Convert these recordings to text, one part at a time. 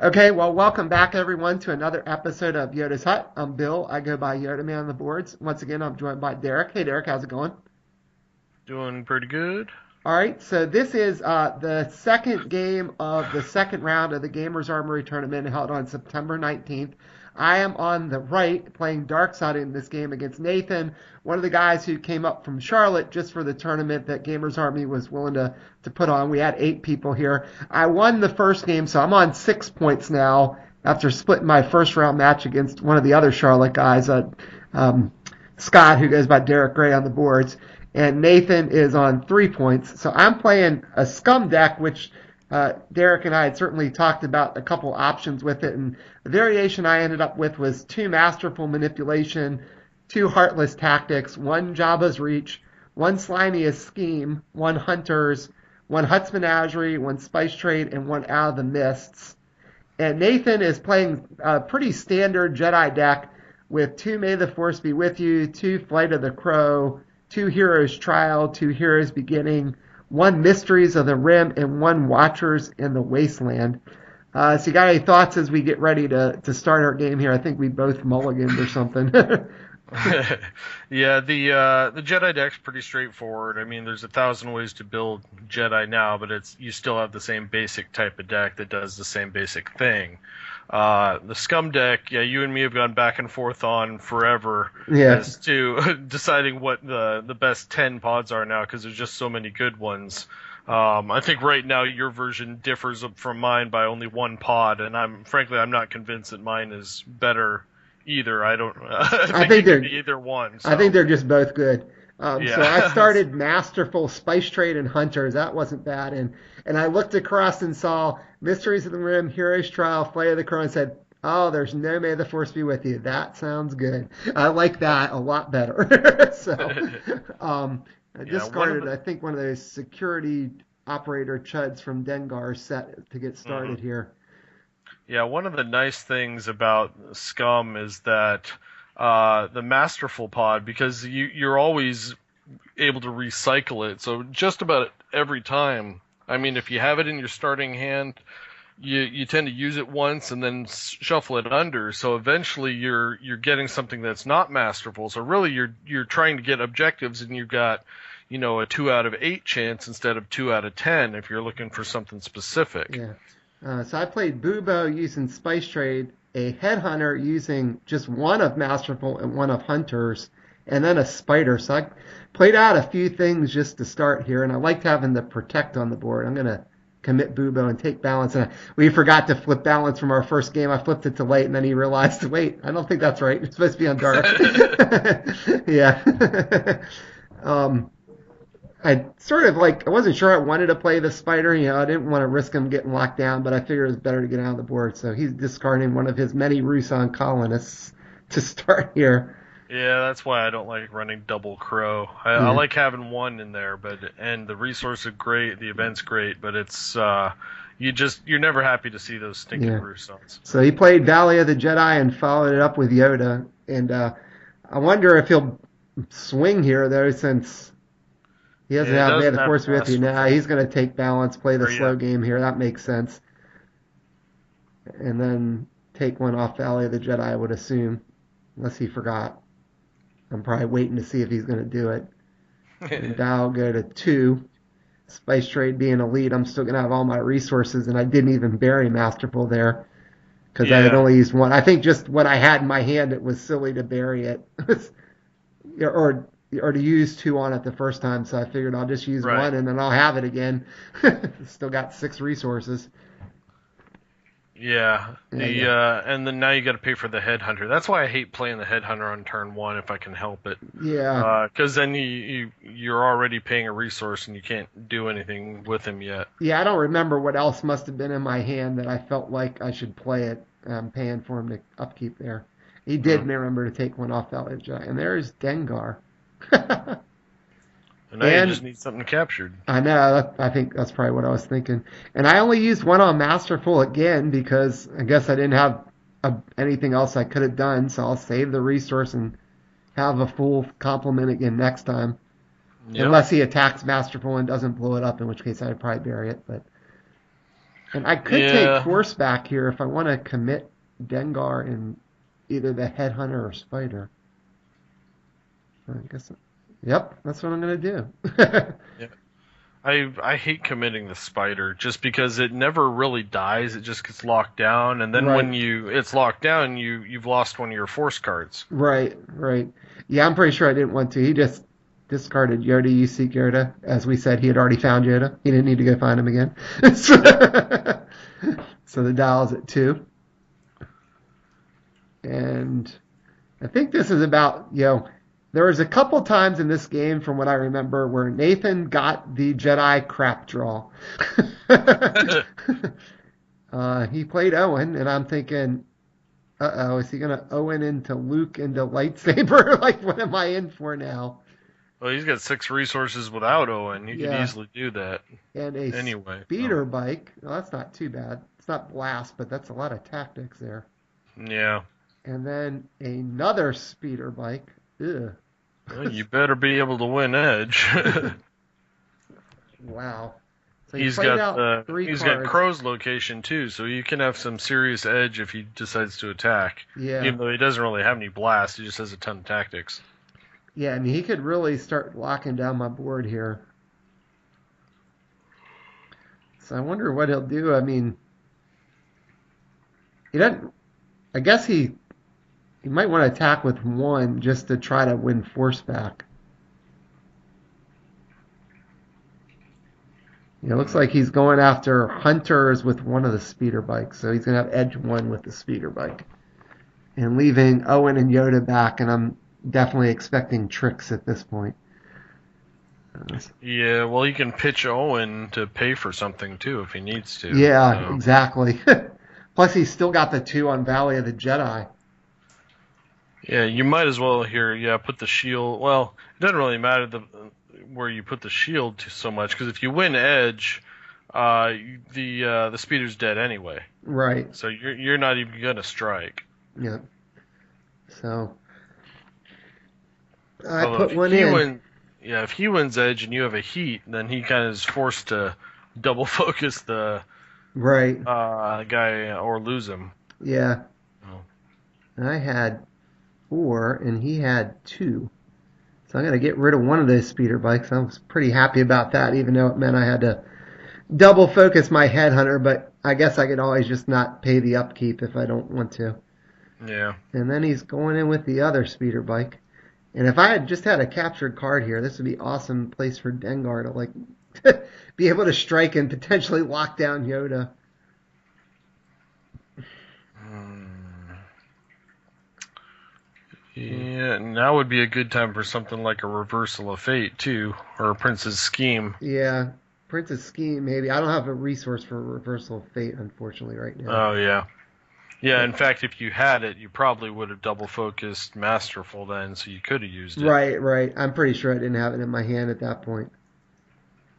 Okay, well, welcome back everyone to another episode of Yoda's Hut. I'm Bill. I go by Yodaman on the boards. Once again, I'm joined by Derek. Hey, Derek, how's it going? Doing pretty good. All right, so this is the second game of the second round of the Gamers Armory tournament held on September 19th. I am on the right playing dark side in this game against Nathan, one of the guys who came up from Charlotte just for the tournament that Gamers Army was willing to put on. We had 8 people here. I won the first game, so I'm on 6 points now after splitting my first round match against one of the other Charlotte guys, um, Scott, who goes by Derek Gray on the boards, and Nathan is on 3 points. So I'm playing a Scum deck, which Derek and I had certainly talked about a couple options with it, and the variation I ended up with was 2 Masterful Manipulation, 2 Heartless Tactics, 1 Jabba's Reach, 1 Slimiest Scheme, 1 Hunters, 1 Hutt's Menagerie, 1 Spice Trade, and 1 Out of the Mists. And Nathan is playing a pretty standard Jedi deck with 2 May the Force Be With You, 2 Flight of the Crow, 2 Heroes Trial, 2 Heroes Beginning, 1 Mysteries of the Rim, and 1 Watchers in the Wasteland. So you got any thoughts as we get ready to start our game here? I think we both mulliganed or something. Yeah, the Jedi deck's pretty straightforward. I mean, there's 1,000 ways to build Jedi now, but it's you still have the same basic type of deck that does the same basic thing. The Scum deck, yeah, you and me have gone back and forth on forever Yeah, as to deciding what the best 10 pods are now because there's just so many good ones. I think right now your version differs from mine by only 1 pod, and I'm not convinced that mine is better either. I don't. I I think think it could they're be either one. I think So they're just both good. So I yeah, started Masterful, Spice Trade, and Hunters. That wasn't bad. And I looked across and saw Mysteries of the Rim, Heroes Trial, Flight of the Crow, and said, "Oh, there's no May the Force be with you." That sounds good. I like that a lot better. So um, I yeah. One of discarded, the I think, one of those security operator chuds from Dengar set to get mhm. started here. Yeah, one of the nice things about Scum is that the masterful pod because you're always able to recycle it. So just about every time. I mean, if you have it in your starting hand, you tend to use it once and then shuffle it under. So eventually you're getting something that's not masterful. So really you're trying to get objectives and you've got a 2 out of 8 chance instead of 2 out of 10 if you're looking for something specific. Yeah. So I played Bubo using Spice Trade, a Headhunter using just one of Masterful and one of Hunters, and then a Spider. So I played out a few things just to start here, and I liked having the Protect on the board. I'm going to commit Bubo and take balance. And we forgot to flip balance from our first game. I flipped it to late, and then he realized, wait, I don't think that's right. It's supposed to be on dark. Yeah. um, I sort of I wasn't sure I wanted to play the spider. I didn't want to risk him getting locked down, but I figured it was better to get out of the board. So he's discarding one of his many Rusan colonists to start here. Yeah, that's why I don't like running double crow. I Yeah, like having one in there, and the resource is great, the event's great, but it's you're never happy to see those stinking yeah. Rusons. So he played Valley of the Jedi and followed it up with Yoda. And I wonder if he'll swing here, though, since he doesn't Yeah, it have May doesn't the have Force be with you. Now masterful. he's going to take balance, play the Or yeah, slow game here. That makes sense. And then take one off Valley of the Jedi, I would assume, unless he forgot. I'm probably waiting to see if he's going to do it. And Val go to 2. Spice Trade being a lead, I'm still going to have all my resources, and I didn't even bury Masterful there because I had yeah, only used one. I think just what I had in my hand, it was silly to bury it, or or to use 2 on it the first time. So I figured I'll just use right. one, and then I'll have it again. Still got 6 resources. Yeah, And and then now you got to pay for the headhunter. That's why I hate playing the headhunter on turn one if I can help it. yeah, Because then you're already paying a resource and you can't do anything with him yet. yeah, I don't remember what else must have been in my hand that I felt like I should play it. Paying for him to upkeep there. He did Hmm. remember to take one off that ledge, and there's Dengar. And now you just And need something captured. I know, I think that's probably what I was thinking. And I only used one on Masterful again because I guess I didn't have anything else I could have done, so I'll save the resource and have a full complement again next time. Yep. Unless he attacks Masterful and doesn't blow it up, in which case I'd probably bury it. But And I could take Yeah. Force back here if I want to commit Dengar in either the Headhunter or Spider. I guess. Yep, that's what I'm gonna do. Yeah. I hate committing the spider just because it never really dies. It just gets locked down, and then Right, when it's locked down, you've lost one of your force cards. right. Yeah, I'm pretty sure I didn't want to. He just discarded Yoda. You seek Yoda. As we said, he had already found Yoda. He didn't need to go find him again. Yep. So the dial's at 2. And I think this is about, there was a couple times in this game, from what I remember, where Nathan got the Jedi crap draw. He played Owen, and I'm thinking, uh-oh, is he going to Owen into Luke into lightsaber? Like, what am I in for now? Well, he's got 6 resources without Owen. You could Yeah, easily do that. and a Anyway, speeder bike. Well, that's not too bad. It's not blast, but that's a lot of tactics there. yeah. And then another speeder bike. Ugh. Well, you better be able to win Edge. Wow. So he he's played got out 3 he's got cards. Crow's location too, so you can have some serious edge if he decides to attack. Yeah. Even though he doesn't really have any blast, he just has a ton of tactics. Yeah, I mean, he could really start locking down my board here. So I wonder what he'll do. I mean, he doesn't. I guess he might want to attack with 1 just to try to win force back. It looks like he's going after hunters with one of the speeder bikes. So he's going to have edge 1 with the speeder bike. And leaving Owen and Yoda back, and I'm definitely expecting tricks at this point. Yeah, well, he can pitch Owen to pay for something too if he needs to. Yeah, So. exactly. Plus, he's still got the 2 on Valley of the Jedi. Yeah, you might as well here. Yeah, put the shield. Well, it doesn't really matter where you put the shield so much because if you win Edge, the speeder's dead anyway. Right. So you're not even gonna strike. Yeah. So I Although put if 1 he in. if he wins Edge and you have a heat, then he kind of is forced to double focus the Right. guy or lose him. Yeah. Oh. I had 4 and he had 2. So I'm going to get rid of one of those speeder bikes. I was pretty happy about that, even though it meant I had to double focus my headhunter, but I guess I could always just not pay the upkeep if I don't want to. Yeah. And then he's going in with the other speeder bike. And if I had just had a captured card here, this would be awesome place for Dengar to like be able to strike and potentially lock down Yoda. Yeah, now would be a good time for something like a Reversal of Fate too, or a Prince's Scheme. Yeah, Prince's Scheme maybe. I don't have a resource for Reversal of Fate, unfortunately, right now. Oh yeah. Yeah, in fact, if you had it, you probably would have double focused Masterful then, so you could have used it. Right. I'm pretty sure I didn't have it in my hand at that point.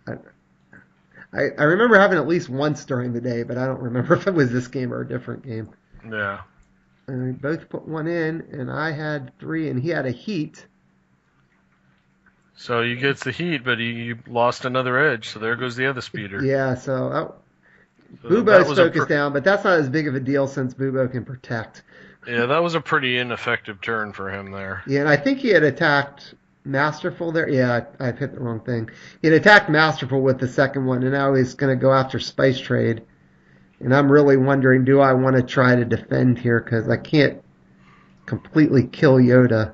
I remember having at least once during the day, but I don't remember if it was this game or a different game. Yeah. And we both put 1 in, and I had 3, and he had a heat. So he gets the heat, but he lost another edge, so there goes the other speeder. Yeah, so So Bubo's focused down, but that's not as big of a deal since Bubo can protect. Yeah, that was a pretty ineffective turn for him there. Yeah, and I think he had attacked Masterful there. Yeah, I've hit the wrong thing. He had attacked Masterful with the second one, and now he's going to go after Spice Trade. And I'm really wondering, do I want to try to defend here? Because I can't completely kill Yoda.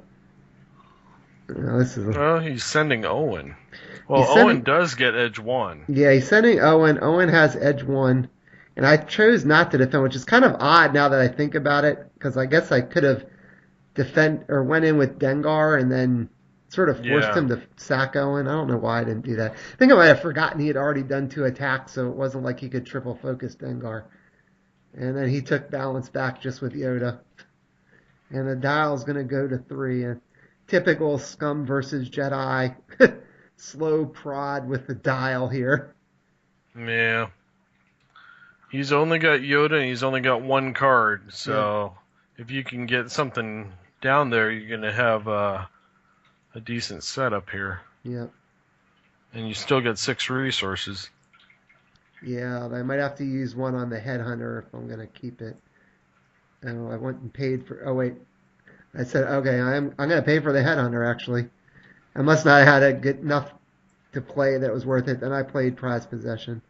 Well, he's sending Owen. Well, Owen does get edge 1. Yeah, he's sending Owen. Owen has edge 1. And I chose not to defend, which is kind of odd now that I think about it. Because I guess I could have went in with Dengar and then sort of forced him to sack Owen. I don't know why I didn't do that. I think I might have forgotten he had already done 2 attacks, so it wasn't like he could triple focus Dengar. And then he took balance back just with Yoda. And the dial's going to go to 3. And typical Scum versus Jedi. Slow prod with the dial here. Yeah. He's only got Yoda and he's only got 1 card, so if you can get something down there, you're going to have a decent setup here. Yeah. And you still got 6 resources. Yeah, I might have to use one on the headhunter if I'm gonna keep it. Oh, I went and paid for. Oh wait, I said okay. I'm gonna pay for the headhunter actually. I must not have had a good enough to play that was worth it. Then I played prize possession.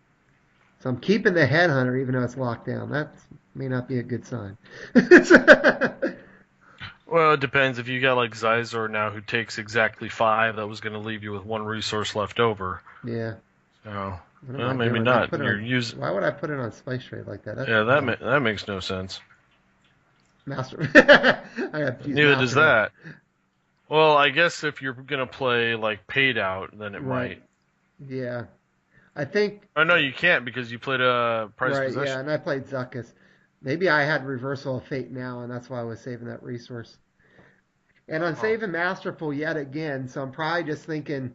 So I'm keeping the headhunter even though it's locked down. That may not be a good sign. Well, it depends. If you got like Zizor now, who takes exactly 5, that was going to leave you with 1 resource left over. Yeah. So, What am well, I maybe doing? I not. put it You're on. using. Why would I put it on Spice Trade like that? That's Yeah, odd. that makes no sense. Master. I have to use Neither does Master. that. Well, I guess if you're gonna play like paid out, then it Right. might. Yeah. I think. Oh no, you can't because you played a prize Right. Yeah. possession. And I played Zuckus. Maybe I had Reversal of Fate now, and that's why I was saving that resource. And I'm Huh. saving Masterful yet again, so I'm probably just thinking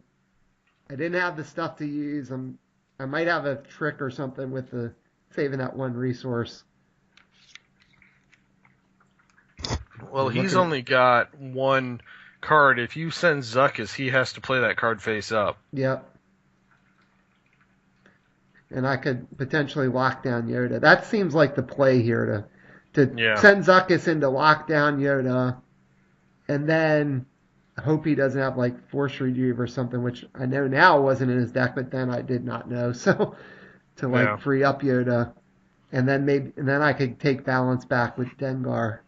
I didn't have the stuff to use. I might have a trick or something with the saving that one resource. Well, I'm he's looking at. only got 1 card. If you send Zuckus, he has to play that card face up. Yep. And I could potentially lock down Yoda. That seems like the play here to Yeah. send Zuckus into lockdown Yoda, and then hope he doesn't have like Force Retrieve or something, which I know now wasn't in his deck, but then I did not know. So to like Yeah. free up Yoda, and then I could take balance back with Dengar.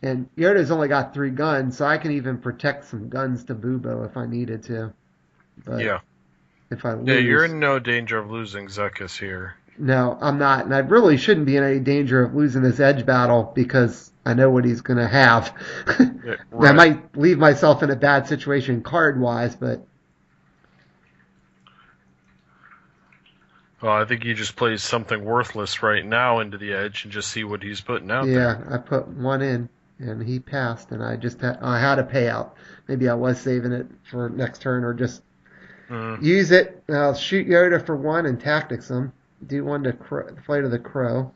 And Yoda's only got 3 guns, so I can even protect some guns to Bubo if I needed to. But Yeah. if I Yeah, you're lose, in no danger of losing Zuckus here. no, I'm not, and I really shouldn't be in any danger of losing this edge battle because I know what he's going to have. Yeah, I right. might leave myself in a bad situation card wise, but Well, I think he just plays something worthless right now into the edge and just see what he's putting out there. yeah, I put one in and he passed, and I had a payout. Maybe I was saving it for next turn or just Mm. use it. I'll shoot Yoda for 1 and tactics him. Do one to Flight of the Crow.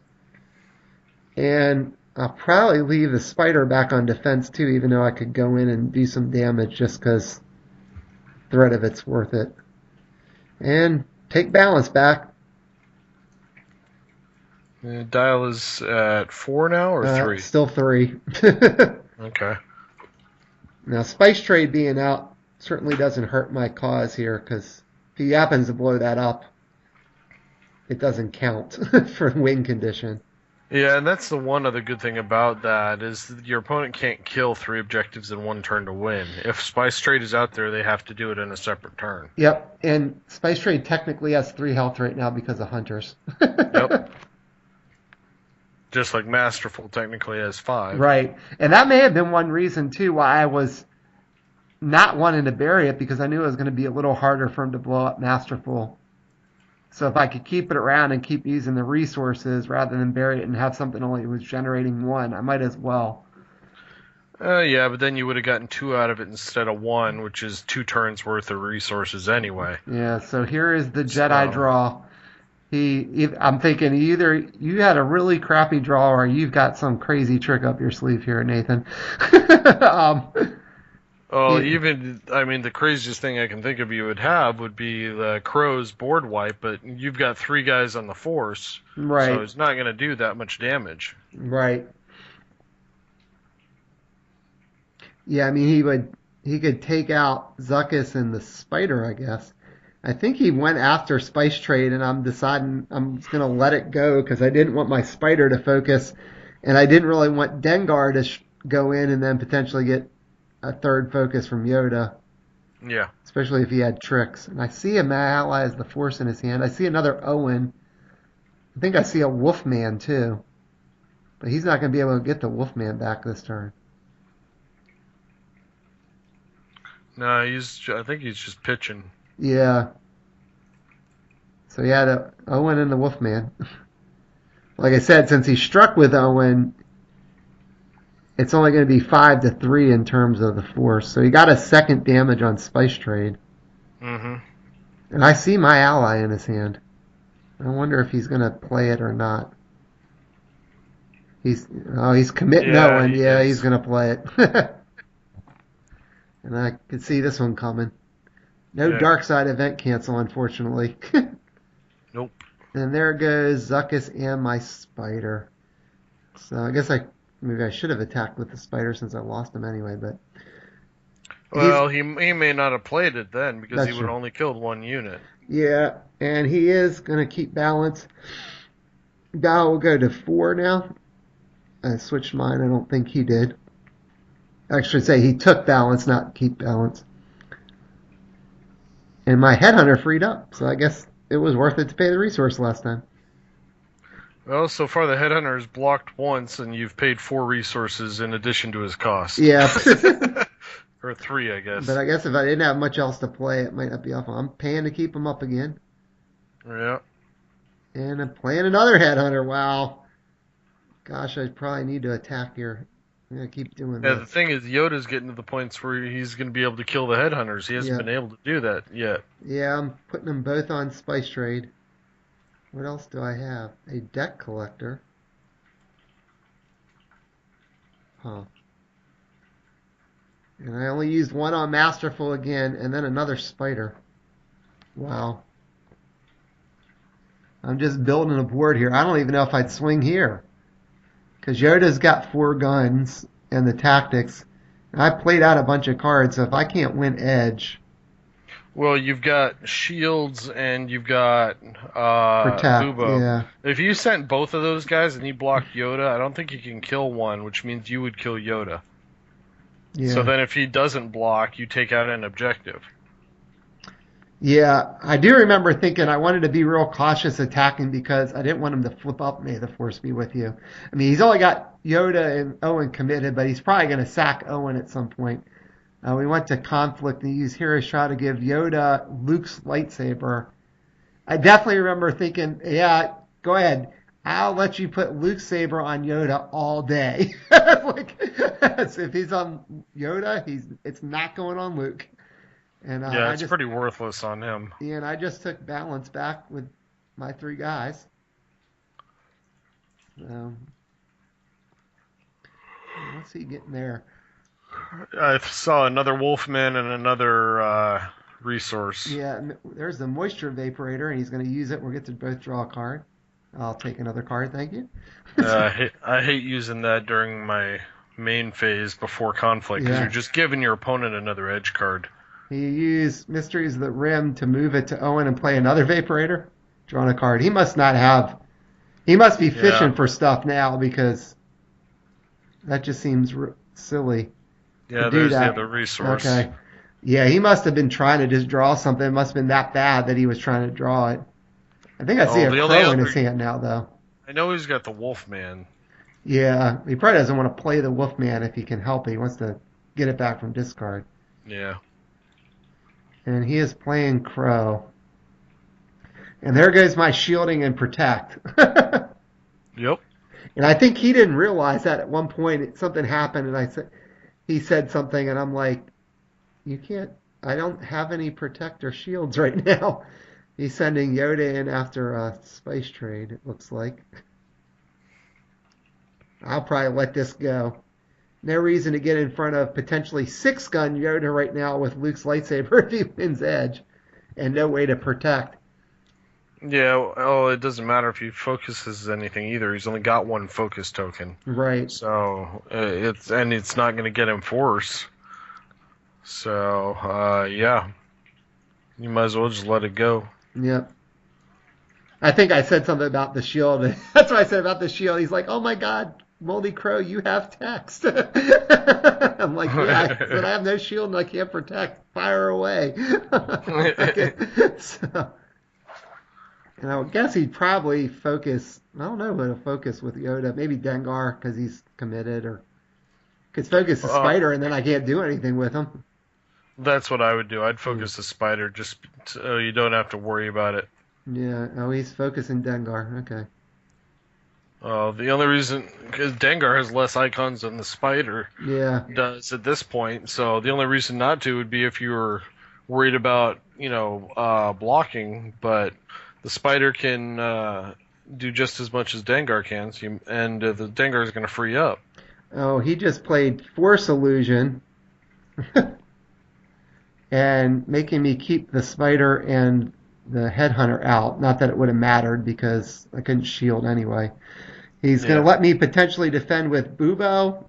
And I'll probably leave the Spider back on defense too, even though I could go in and do some damage just because threat of it's worth it. And take balance back. Dial is at 4 now or 3? Still 3. Okay. Now, Spice Trade being out certainly doesn't hurt my cause here because if he happens to blow that up, it doesn't count for win condition. Yeah, and that's the one other good thing about that is that your opponent can't kill 3 objectives in 1 turn to win. If Spice Trade is out there, they have to do it in a separate turn. Yep, and Spice Trade technically has 3 health right now because of Hunters. Yep. Just like Masterful technically has 5. Right, and that may have been one reason too why I was not wanting to bury it because I knew it was going to be a little harder for him to blow up Masterful. So if I could keep it around and keep using the resources rather than bury it and have something only was generating 1, I might as well. Yeah, but then you would have gotten 2 out of it instead of 1, which is 2 turns worth of resources anyway. Yeah, so here is the Jedi draw. I'm thinking either you had a really crappy draw or you've got some crazy trick up your sleeve here, Nathan. Oh, the craziest thing I can think of you would have would be the Crow's board wipe, but you've got 3 guys on the force, Right. so it's not going to do that much damage. Right. Yeah, I mean he could take out Zuckus and the Spider, I guess. I think he went after Spice Trade, and I'm deciding I'm just gonna let it go because I didn't want my Spider to focus, and I didn't really want Dengar to go in and then potentially get a third focus from Yoda, Yeah. especially if he had tricks. And I see a Mad Ally has the Force in his hand. I see another Owen. I think I see a Wolfman too, but he's not gonna be able to get the Wolfman back this turn. No, I think he's just pitching. Yeah. So yeah, the Owen and the Wolfman. Like I said, since he struck with Owen, it's only going to be 5-3 in terms of the force. So he got a second damage on Spice Trade. Mm-hmm. And I see my ally in his hand. I wonder if he's going to play it or not. He's committing Yeah, Owen. he Yeah, is. he's going to play it. And I could see this one coming. No Yeah. dark side event cancel, unfortunately. Nope. And there goes Zuckus and my spider. So I guess maybe I should have attacked with the spider since I lost him anyway, but he's Well, he may not have played it then because he that's would have true. only killed one unit. Yeah, and he is gonna keep balance. Dow will go to 4 now. I switched mine. I don't think he did. I should say he took balance, not keep balance. And my headhunter freed up, so I guess it was worth it to pay the resource last time. Well, so far the headhunter is blocked once, and you've paid 4 resources in addition to his cost. Yeah. Or 3, I But guess. I guess if I didn't have much else to play, it might not be awful. I'm paying to keep him up again. Yeah. And I'm playing another headhunter. Wow. Gosh, I probably need to attack here. I'm going to keep doing Yeah, the this. thing is, Yoda's getting to the points where he's going to be able to kill the headhunters. He hasn't Yeah. been able to do that yet. Yeah, I'm putting them both on Spice Trade. What else do I have? A deck collector. Huh. And I only used one on Masterful again, and then another Spider. Wow. I'm just building a board here. I don't even know if I'd swing here. Because Yoda's got 4 guns and the tactics. And I played out a bunch of cards, so if I can't win Edge, Well, you've got shields and you've got protect, Bubo. yeah. If you sent both of those guys and he blocked Yoda, I don't think you can kill one, which means you would kill Yoda. Yeah. So then if he doesn't block, you take out an objective. Yeah, I do remember thinking I wanted to be real cautious attacking because I didn't want him to flip up May the Force be with you. I mean, he's only got Yoda and Owen committed, but he's probably going to sack Owen at some point. We went to conflict and he used Hero's Shot to give Yoda Luke's lightsaber. I definitely remember thinking, yeah, go ahead. I'll let you put Luke's saber on Yoda all day. Like, if he's on Yoda, it's not going on Luke. And Yeah, it's pretty worthless on him. I just took balance back with my 3 guys. So, what's he getting there? I saw another Wolfman and another resource. Yeah, there's the moisture evaporator, and he's going to use it. We'll get to both draw a card. I'll take another card, thank you. I hate using that during my main phase before conflict because Yeah. you're just giving your opponent another edge card. He used Mysteries of the Rim to move it to Owen and play another Vaporator. Drawing a card. He must not have. He must be fishing Yeah. for stuff now because that just seems silly Yeah, to do there's the that. other resource. Okay. Yeah, he must have been trying to just draw something. It must have been that bad that he was trying to draw it. I think I see a the only crow in other- his hand now, though. I know he's got the Wolfman. Yeah, he probably doesn't want to play the Wolfman if he can help it. He wants to get it back from discard. Yeah. And he is playing Crow. And there goes my shielding and protect. Yep. And I think he didn't realize that at one point something happened, and he said something, and I'm like, you can't. I don't have any protect or shields right now. He's sending Yoda in after a spice trade. It looks like. I'll probably let this go. No reason to get in front of potentially 6-gun Yoda right now with Luke's lightsaber if he wins Edge, and no way to protect. Yeah, well, it doesn't matter if he focuses anything either. He's only got 1 focus token. Right. So, it's not going to get him force. So, yeah. You might as well just let it go. Yep. I think I said something about the shield. That's what I said about the shield. He's like, oh my God, Moldy Crow, you have text. I'm like, yeah, but I have no shield and I can't protect. Fire away. So, and I would guess he'd probably focus. I don't know who to focus with Yoda. Maybe Dengar because he's committed, or could focus the spider and then I can't do anything with him. That's what I would do. I'd focus the spider just so you don't have to worry about it. Yeah. Oh, he's focusing Dengar. Okay. The only reason, because Dengar has less icons than the spider Yeah. does at this point, so the only reason not to would be if you were worried about, blocking, but the spider can do just as much as Dengar can, and the Dengar is going to free up. Oh, he just played Force Illusion and making me keep the spider and the headhunter out. Not that it would have mattered because I couldn't shield anyway. He's going to Yeah. let me potentially defend with Bubo,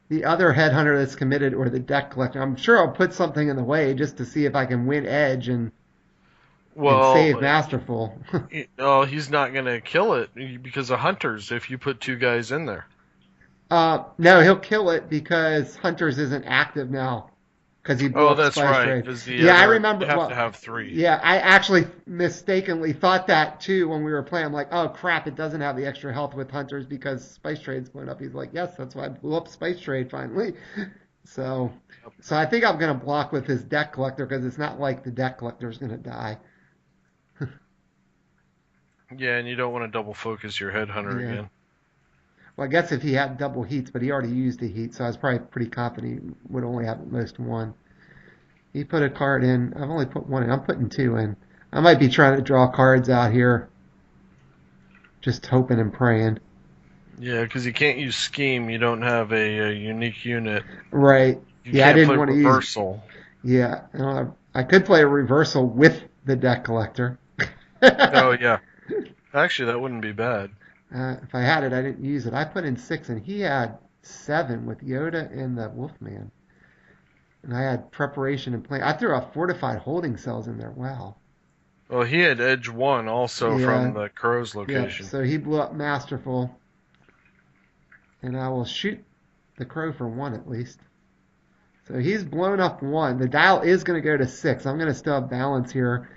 the other headhunter that's committed, or the deck collector. I'm sure I'll put something in the way just to see if I can win edge and Well, save Masterful. oh, he's not gonna kill it because of hunters if you put two guys in there. No, he'll kill it because Hunters isn't active now because he blew Oh, up that's Spice right, Trade. because the Yeah, I other remember. you have to Well, have three. yeah, I actually mistakenly thought that too when we were playing. I'm like, oh crap, it doesn't have the extra health with Hunters because Spice Trade's blown up. He's like, yes, that's why I blew up Spice Trade finally. So, so I think I'm gonna block with his deck collector because it's not like the deck collector's gonna die. Yeah, and you don't want to double focus your headhunter Yeah. again. Well, I guess if he had double heats, but he already used a heat, so I was probably pretty confident he would only have at most one. He put a card in. I've only put one in. I'm putting two in. I might be trying to draw cards out here, just hoping and praying. Yeah, because you can't use scheme. You don't have a unique unit. Right. You Yeah, I can't didn't play want to use. reversal. Yeah, I could play a reversal with the deck collector. Oh yeah, actually that wouldn't be bad. If I had it, I didn't use it. I put in six, and he had seven with Yoda and the Wolfman. And I had preparation and plan. I threw out fortified holding cells in there. Wow. Well, he had edge one also Yeah. from the crow's Yep. location. So he blew up Masterful, and I will shoot the crow for one at least. So he's blown up one. The dial is going to go to six. I'm going to still have balance here.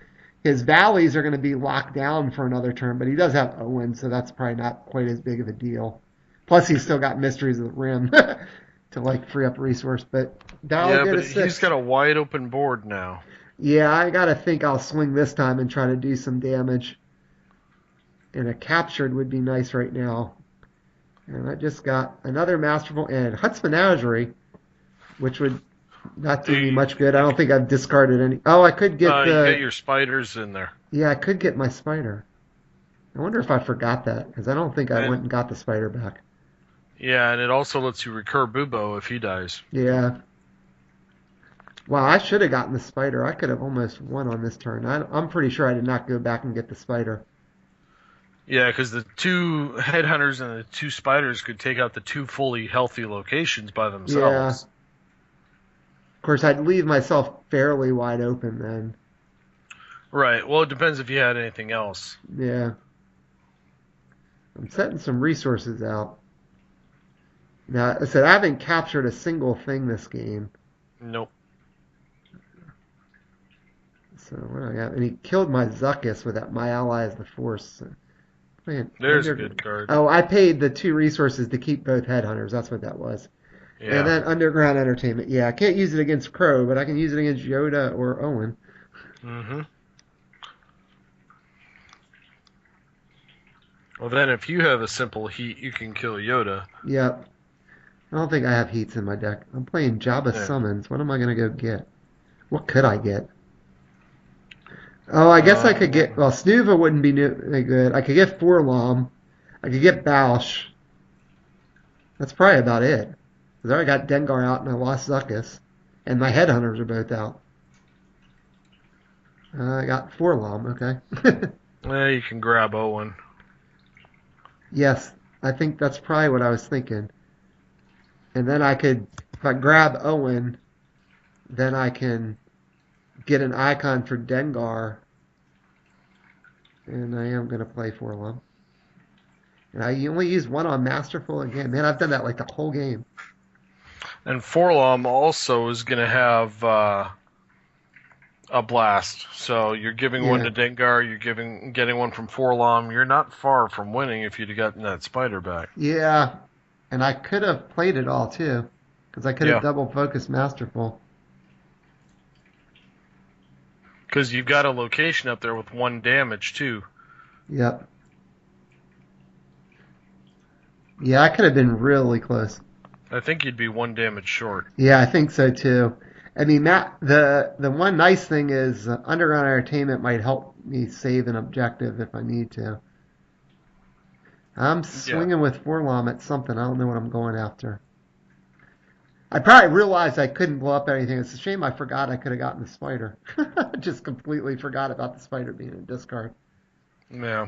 His valleys are going to be locked down for another turn, but he does have Owen, so that's probably not quite as big of a deal. Plus, he's still got Mysteries of the Rim to like free up resource, but dial will Yeah, go to but he's six. got a wide open board now. Yeah, I gotta think I'll swing this time and try to do some damage. And a captured would be nice right now. And I just got another Masterful and Hutt's Menagerie, which would not do me You, much good. I you, don't think I've discarded any. Oh, I could get you get the. your spiders in there, Yeah, I could get my spider. I wonder if I forgot that because I don't think I and went and got the spider back. yeah, and it also lets you recur Bubo if he dies. Yeah. Wow, I should have gotten the spider. I could have almost won on this turn. I'm pretty sure I did not go back and get the spider. Yeah, because the two headhunters and the two spiders could take out the two fully healthy locations by Yeah. themselves. Of course, I'd leave myself fairly wide open then. Right. Well, it depends if you had anything else. Yeah. I'm setting some resources out. Now, I said I haven't captured a single thing this game. Nope. So what do I got? And he killed my Zuckus with that. My ally is the Force. So, man, There's a good card. Oh, I paid the two resources to keep both headhunters. That's what that was. And Yeah. then Underground Entertainment. Yeah, I can't use it against Crow, but I can use it against Yoda or Owen. Mm-hmm. Well, then if you have a simple heat, you can kill Yoda. Yep. I don't think I have heats in my deck. I'm playing Jabba Yeah. Summons. What am I going to go get? What could I get? Oh, I guess I could get. Well, Snuva wouldn't be good. I could get Forlom. I could get Bausch. That's probably about it. Because I already got Dengar out and I lost Zuckus. And my headhunters are both out. I got Forlom, okay. You can grab Owen. Yes, I think that's probably what I was thinking. And then I could, if I grab Owen, then I can get an icon for Dengar. And I am going to play Forlom. And I only use one on Masterful again. Man, I've done that like the whole game. And Forlom also is going to have a blast. So you're giving one Yeah. to Dengar, you're getting one from Forlom. You're not far from winning if you'd have gotten that spider back. Yeah. And I could have played it all too. Because I could have Yeah. double focused Masterful. Because you've got a location up there with one damage too. Yep. Yeah, I could have been really close. I think you'd be one damage short. Yeah, I think so too. I mean, the one nice thing is Underground Entertainment might help me save an objective if I need to. I'm Yeah. swinging with Forlom at something. I don't know what I'm going after. I probably realized I couldn't blow up anything. It's a shame I forgot I could have gotten the spider. Just completely forgot about the spider being a discard. Yeah.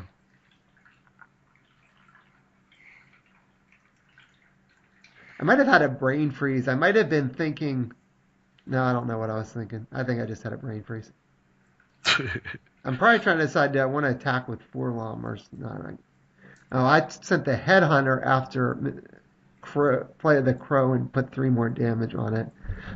I might have had a brain freeze. I might have been thinking. No, I don't know what I was thinking. I think I just had a brain freeze. I'm probably trying to decide, do I want to attack with Forlom or not? Oh, I sent the headhunter after play the crow and put 3 more damage on it.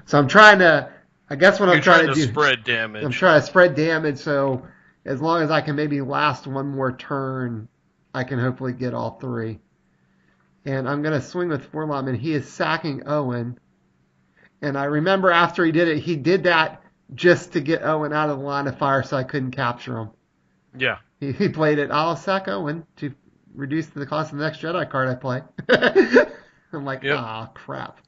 So I'm trying to. I guess what You're I'm trying to do. spread damage. I'm trying to spread damage. So as long as I can maybe last one more turn, I can hopefully get all 3. And I'm going to swing with Forlom, and he is sacking Owen. And I remember after he did that just to get Owen out of the line of fire so I couldn't capture him. Yeah. He played it, I'll sack Owen to reduce the cost of the next Jedi card I play. I'm like, Yep. Crap.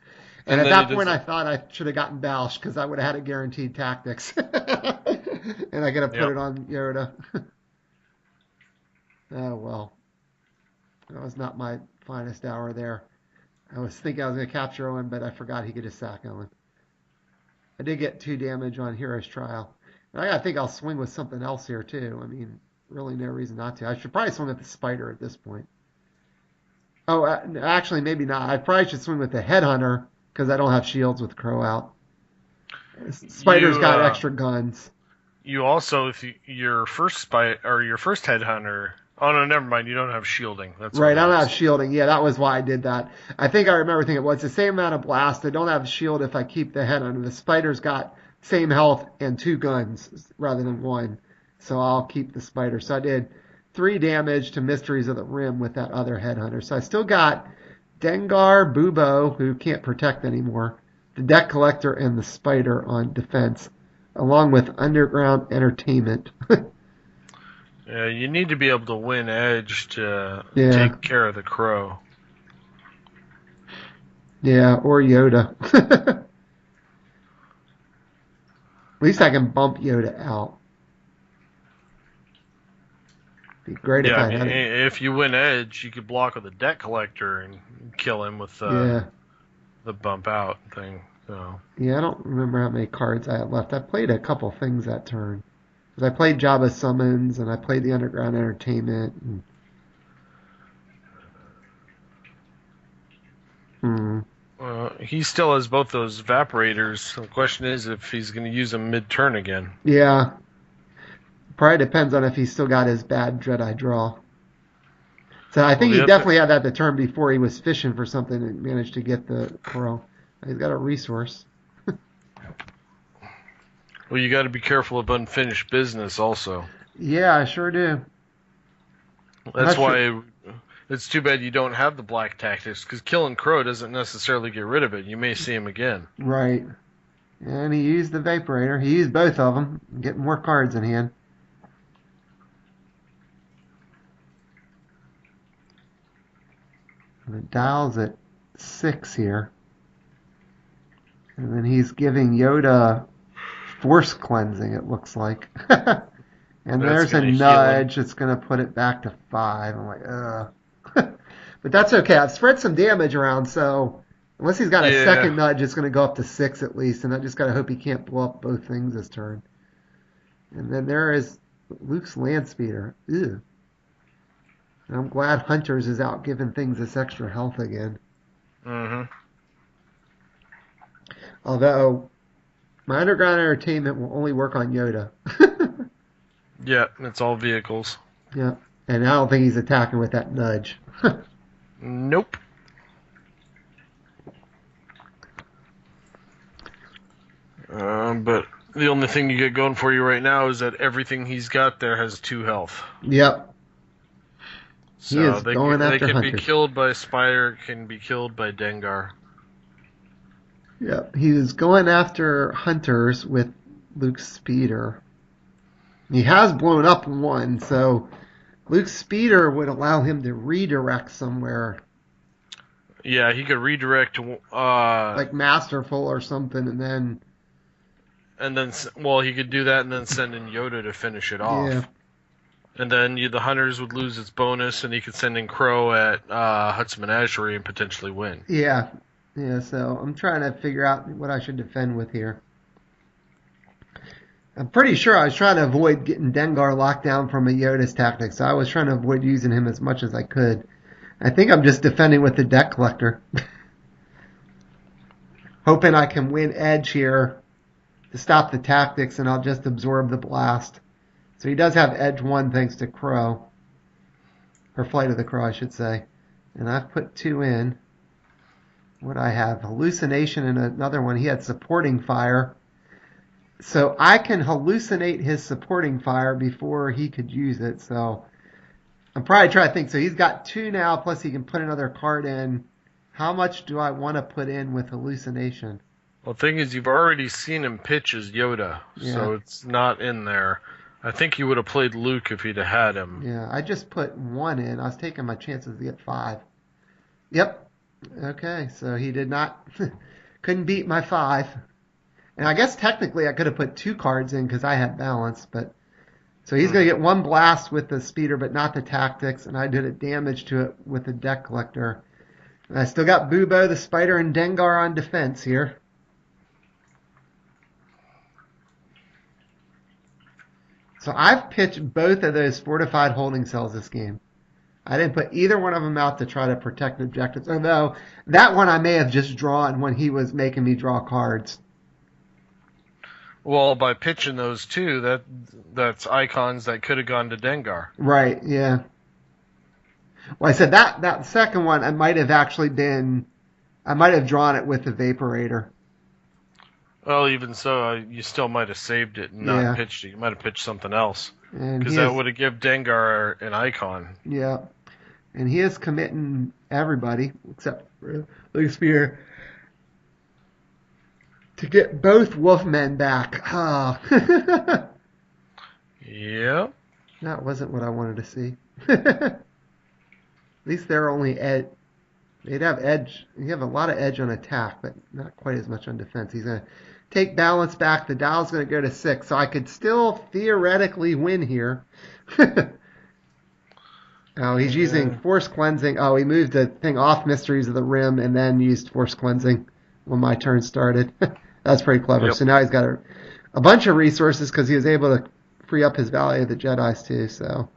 And at that point, I thought I should have gotten Balsh because I would have had a guaranteed tactics. And I could have put it on Yoda. Oh, well. That was not my finest hour there. I was thinking I was going to capture Owen, but I forgot he could just sack Owen. I did get 2 damage on Hero's Trial. And I think I'll swing with something else here, too. I mean, really no reason not to. I should probably swing at the spider at this point. Oh, actually, maybe not. I probably should swing with the headhunter because I don't have shields with Crow out. Spider's got extra guns. You also, if your first headhunter. Oh no, never mind. You don't have shielding. That's right. I don't have shielding. Yeah, that was why I did that. I think I remember thinking, well, it's the same amount of blast. I don't have shield if I keep the headhunter. The spider's got same health and 2 guns rather than 1, so I'll keep the spider. So I did 3 damage to Mysteries of the Rim with that other headhunter. So I still got Dengar, Bubo, who can't protect anymore, the deck collector, and the spider on defense, along with Underground Entertainment. Yeah, you need to be able to win edge to take care of the crow. Yeah, or Yoda. At least I can bump Yoda out. Be great if I had it. If you win edge, you could block with a deck collector and kill him with the bump out thing. So. Yeah, I don't remember how many cards I had left. I played a couple things that turn. I played Jabba Summons, and I played the Underground Entertainment. He still has both those evaporators. The question is if he's going to use them mid-turn again. Yeah. Probably depends on if he's still got his bad Jedi draw. So I think he definitely had that the turn before he was fishing for something and managed to get the crow. He's got a resource. Well, you got to be careful of unfinished business also. Yeah, I sure do. That's why it's too bad you don't have the black tactics, because killing Crow doesn't necessarily get rid of it. You may see him again. Right. And he used the Vaporator. He used both of them, getting more cards in hand. And the dial's at 6 here. And then he's giving Yoda Force Cleansing, it looks like. And there's a nudge that's going to put it back to 5. I'm like, ugh. But that's okay. I've spread some damage around, so unless he's got a second nudge, it's going to go up to 6 at least. And I just got to hope he can't blow up both things this turn. And then there is Luke's Landspeeder. Ew. And I'm glad Hunters is out giving things this extra health again. Mm-hmm. Although, my Underground Entertainment will only work on Yoda. Yeah, it's all vehicles. Yeah, and I don't think he's attacking with that nudge. Nope. But the only thing you get going for you right now is that everything he's got there has 2 health. Yep. So he is going after they can Hunters. be killed by Spider, can be killed by Dengar. Yep, he was going after Hunters with Luke's Speeder. He has blown up 1, so Luke's Speeder would allow him to redirect somewhere. Yeah, he could redirect to like Masterful or something, and then he could do that and then send in Yoda to finish it off. Yeah. And then the Hunters would lose its bonus, and he could send in Crow at Hutt's Menagerie and potentially win. Yeah, Yeah, so I'm trying to figure out what I should defend with here. I'm pretty sure I was trying to avoid getting Dengar locked down from a Yoda's tactic, so I was trying to avoid using him as much as I could. I think I'm just defending with the deck collector. Hoping I can win edge here to stop the tactics, and I'll just absorb the blast. So he does have edge 1 thanks to Crow. Or Flight of the Crow, I should say. And I've put 2 in. What I have? Hallucination and another one. He had supporting fire. So I can hallucinate his supporting fire before he could use it. So I'm probably trying to think. So he's got 2 now, plus he can put another card in. How much do I want to put in with hallucination? Well, the thing is, you've already seen him pitch as Yoda, Yeah. so it's not in there. I think you would have played Luke if he'd have had him. Yeah, I just put 1 in. I was taking my chances to get 5. Yep. Okay, so he did not, couldn't beat my 5. And I guess technically I could have put 2 cards in because I had balance, but so he's going to get 1 blast with the speeder, but not the tactics, and I did a damage to it with the deck collector. And I still got Bubo, the spider, and Dengar on defense here. So I've pitched both of those fortified holding cells this game. I didn't put either one of them out to try to protect objectives, although that one I may have just drawn when he was making me draw cards. Well, by pitching those 2, that's icons that could have gone to Dengar. Right, yeah. Well, I said that second one, I might have drawn it with the Vaporator. Well, even so, you still might have saved it and not pitched it. You might have pitched something else. Because that would have given Dengar an icon. Yeah. And he is committing everybody, except for Luke Spear, to get both Wolfmen back. Oh. Yeah. That wasn't what I wanted to see. At least they're only they'd have edge. You have a lot of edge on attack, but not quite as much on defense. He's going to take balance back. The dial's going to go to 6, so I could still theoretically win here. Oh, he's using Force Cleansing. Oh, he moved the thing off Mysteries of the Rim and then used Force Cleansing when my turn started. That's pretty clever. Yep. So now he's got a bunch of resources because he was able to free up his Valley of the Jedis too. So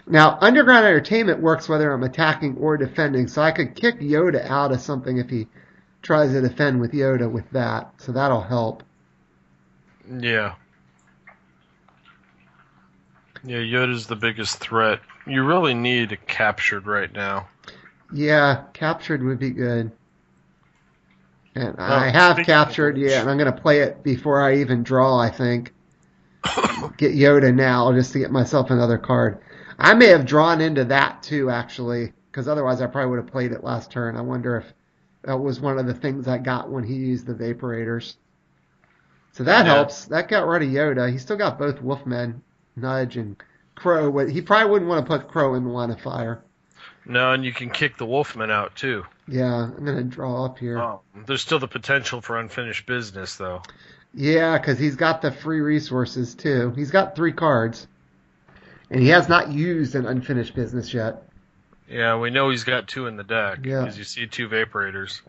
now Underground Entertainment works whether I'm attacking or defending. So I could kick Yoda out of something if he tries to defend with Yoda with that. So that'll help. Yeah. Yeah, Yoda's the biggest threat. You really need a captured right now. Yeah, captured would be good. And I have captured, and I'm going to play it before I even draw, I think. Get Yoda now just to get myself another card. I may have drawn into that too, actually, because otherwise I probably would have played it last turn. I wonder if that was one of the things I got when he used the Vaporators. So that helps. That got rid of Yoda. He still got both Wolfmen, Nudge, and Crow. He probably wouldn't want to put Crow in the line of fire. No, and you can kick the Wolfmen out too. Yeah, I'm going to draw up here. Oh, there's still the potential for unfinished business, though. Yeah, because he's got the free resources, too. He's got 3 cards. And he has not used an unfinished business yet. Yeah, we know he's got 2 in the deck, because you see 2 Vaporators.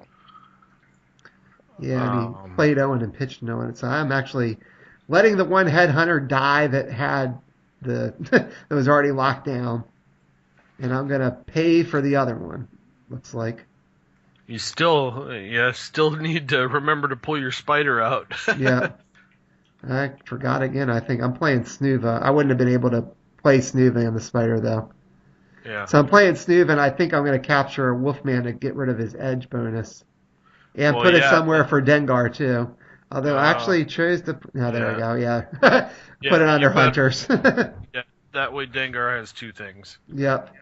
Yeah, and he played Owen and pitched Owen. So I'm actually letting the one Headhunter die that had that was already locked down. And I'm going to pay for the other one, looks like. You still need to remember to pull your spider out. Yeah. I forgot again. I think I'm playing Snuva. I wouldn't have been able to play Snuva on the spider, though. Yeah. So I'm playing Snuva, and I think I'm going to capture a Wolfman to get rid of his edge bonus. And put it somewhere for Dengar, too. Although I actually chose to... No, there we go, yeah. Put it under Hunters. Yeah, that way Dengar has 2 things. Yep.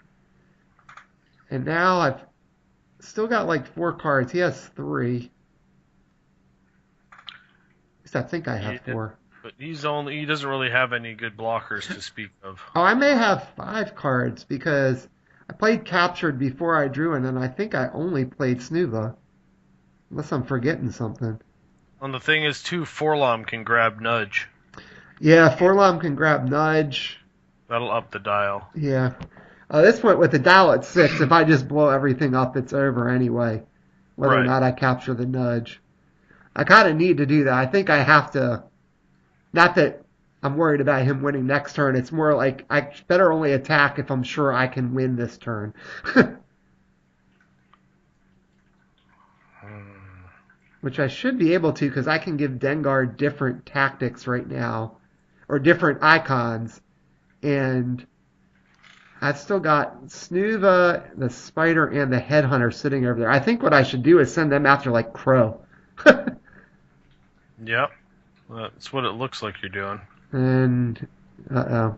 And now I've still got like 4 cards. He has 3. At least I think I have 4. But he doesn't really have any good blockers to speak of. Oh, I may have 5 cards because I played Captured before I drew, and then I think I only played Snuva. Unless I'm forgetting something. And the thing is, too, Forlom can grab Nudge. Yeah, Forlom can grab Nudge. That'll up the dial. Yeah. At this point, with the dial at 6, if I just blow everything up, it's over anyway. whether or Right. not I capture the nudge. I kind of need to do that. I think I have to. Not that I'm worried about him winning next turn. It's more like I better only attack if I'm sure I can win this turn. Which I should be able to because I can give Dengar different tactics right now, or different icons, and I've still got Snuva, the Spider, and the Headhunter sitting over there. I think what I should do is send them after like Crow. Yep. That's what it looks like you're doing. And uh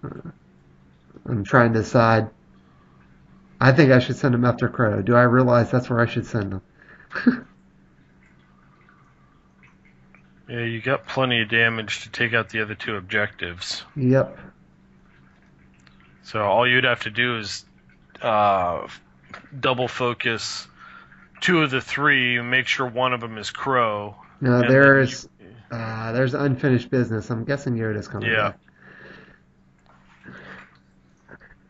oh, I'm trying to decide. I think I should send them after Crow. Do I realize that's where I should send them? Yeah, you got plenty of damage to take out the other two objectives. Yep. So all you'd have to do is double focus two of the three, and make sure one of them is Crow. No, And there's unfinished business. I'm guessing Yoda's coming yeah. back.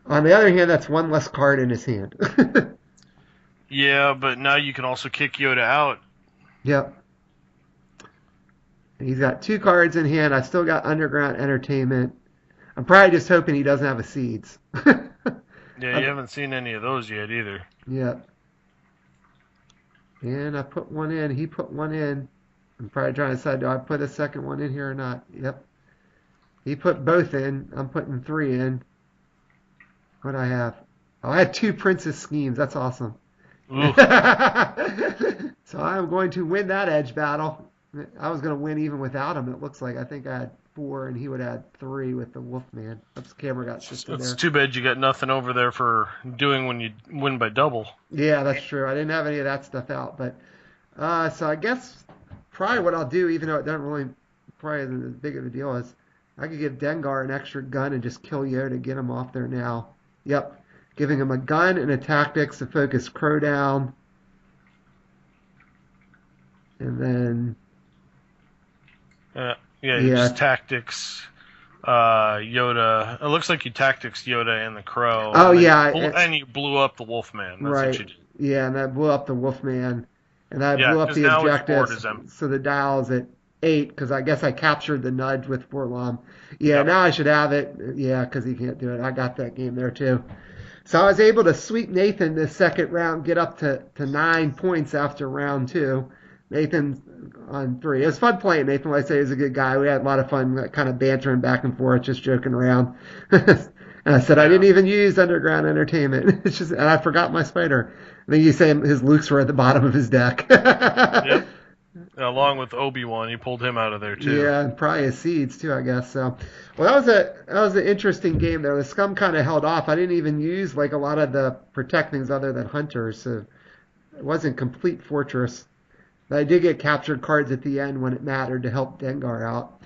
On the other hand, that's one less card in his hand. Yeah, but now you can also kick Yoda out. Yep. He's got 2 cards in hand. I still got Underground Entertainment. I'm probably just hoping he doesn't have a Seeds. Yeah, you haven't seen any of those yet either. Yep. And I put one in. He put one in. I'm probably trying to decide, do I put a second one in here or not? Yep. He put both in. I'm putting 3 in. What do I have? Oh, I had 2 Princess Schemes. That's awesome. So I'm going to win that edge battle. I was going to win even without him, it looks like. I think I had 4, and he would have had 3 with the Wolfman. Oops, camera got shifted there. It's too bad you got nothing over there for doing when you win by double. Yeah, that's true. I didn't have any of that stuff out. But so I guess probably what I'll do, even though it doesn't really probably isn't as big of a deal, is I could give Dengar an extra gun and just kill Yoda to get him off there now. Yep. Giving him a gun and a tactics to focus Crow down. And then... just tactics Yoda. It looks like you tactics Yoda and the Crow. Oh, and you blew up the Wolfman. That's right. what you did. Yeah, and that blew up the Wolfman. And that blew up the now his board objectives. is empty. So the dial's at 8, because I guess I captured the nudge with Forlom. Yeah, Yep. now I should have it. Yeah, because he can't do it. I got that game there, too. So I was able to sweep Nathan this second round, get up to 9 points after round 2. Nathan on 3. It was fun playing Nathan. Like I say, he's a good guy. We had a lot of fun kind of bantering back and forth, just joking around. And I said, I didn't even use Underground Entertainment. It's just, and I forgot my Spider. I think you say his Lukes were at the bottom of his deck. Yep. Along with Obi-Wan, you pulled him out of there too. Yeah, and probably his Seeds too, I guess. So, well, that was an interesting game there. The Scum kind of held off. I didn't even use like a lot of the protect things other than Hunters, so it wasn't complete Fortress. But I did get captured cards at the end when it mattered to help Dengar out.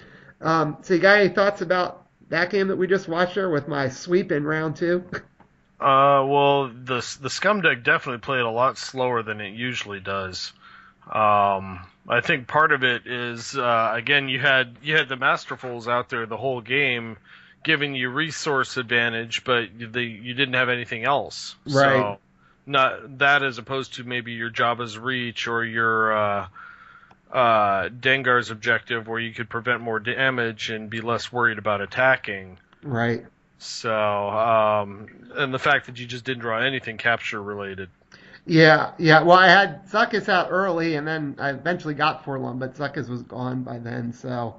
So you got any thoughts about that game that we just watched there with my sweep in round 2? Well, the Scum deck definitely played a lot slower than it usually does. I think part of it is again you had the Masterfuls out there the whole game, giving you resource advantage, but you didn't have anything else. Right. So not that as opposed to maybe your Jabba's Reach or your Dengar's objective, where you could prevent more damage and be less worried about attacking. Right. So and the fact that you just didn't draw anything capture related. Yeah. Well, I had Zuckus out early, and then I eventually got Forlum, but Zuckus was gone by then, so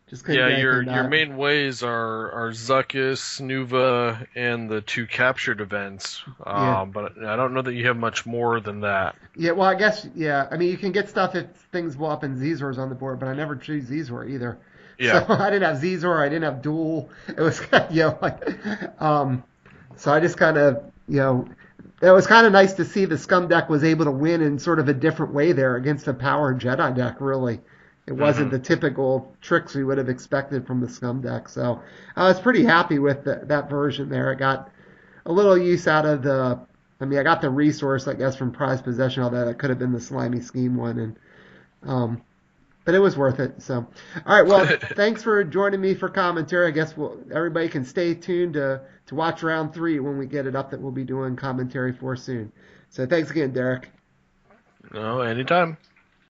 just couldn't get your anything back. main ways are Zuckus, Nuva, and the 2 captured events. But I don't know that you have much more than that. Yeah, well, I guess, yeah. I mean, you can get stuff if things blow up and Zezor's on the board, but I never choose Zezor either. Yeah. So I didn't have Zezor, I didn't have Duel. It was, so I just kind of, it was kind of nice to see the Scum deck was able to win in sort of a different way there against a power Jedi deck, really. It wasn't the typical tricks we would have expected from the Scum deck. So I was pretty happy with that version there. I got a little use out of I got the resource, I guess, from Prize Possession, although that could have been the Slimy Scheme one. But it was worth it. So, all right, well, thanks for joining me for commentary. I guess everybody can stay tuned to watch round 3 when we get it up that we'll be doing commentary for soon. So thanks again, Derek. No, anytime.